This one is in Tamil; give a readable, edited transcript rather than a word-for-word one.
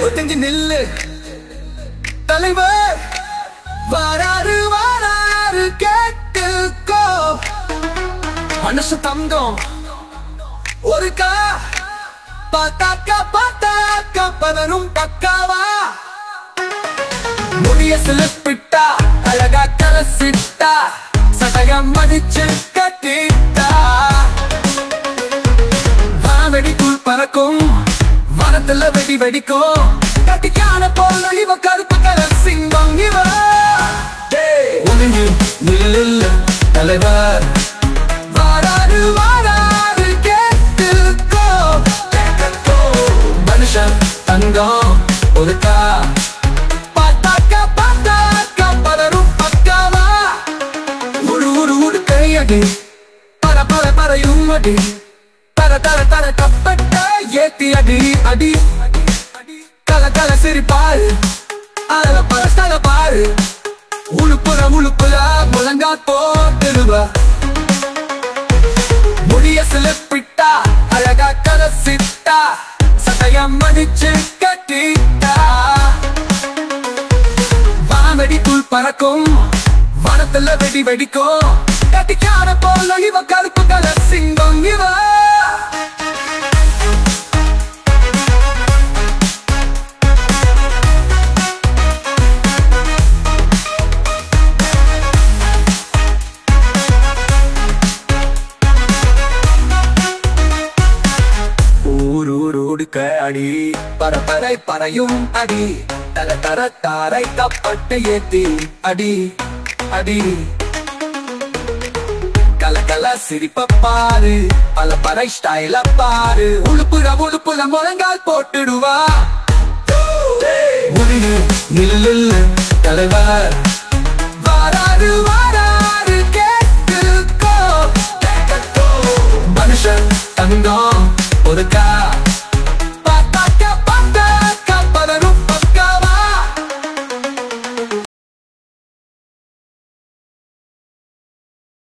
ஒத்தஞ்சி நில்லு தலைவர் வாராரு வாராரு கேட்டுக்கோ மனசு தந்தோம் ஒருக்கா பார்த்தாக்கா பதனும் பக்காவா முடிய சிலுப்பிட்டா அழகா கலசிட்டா சதகம் மதிச்சு கட்டிட்டா வெடிக்குள் பறக்கும் மரத்துல வெடி வெடிக்கும் கட்டிக்கான போல் இவ கருப்பு கலர் சிங்கம் இவ ஒளிஞ்சு நில்லு தலைவர் வாராரு வாராரு கேட்டுக்கோ மனுஷன் தங்கம் ஒருக்கா பார்த்தாக்கா பலரும் பக்காவா உரு கையடி பறையும் அடி தர கப்பட்ட ஏத்தி அடி அடி கல சிரிப்பாரு அழக பரஸ்தல பாரு உழுப்புல முழங்கா போட்டுருவ முடிய சிலுப்பிட்டா அழகா கலசிட்டா சதயம் மதிச்சு கட்டிட்டா வாமெடிக்குள் பறக்கும் வனத்துல வெடி வெடிக்கும் கட்டிக்கான போல இவ கருப்பு கலர் சிங்கம் இவ அடி பரப்பரை பறையும் அடி தர தாரை கப்பட்டு ஏத்தி அடி அடி கல சிரிப்ப பாரு பல பறை ஸ்டைல பாரு உழுப்புல முழங்கால் போட்டுடுவா நில்லு தலைவர் வாராரு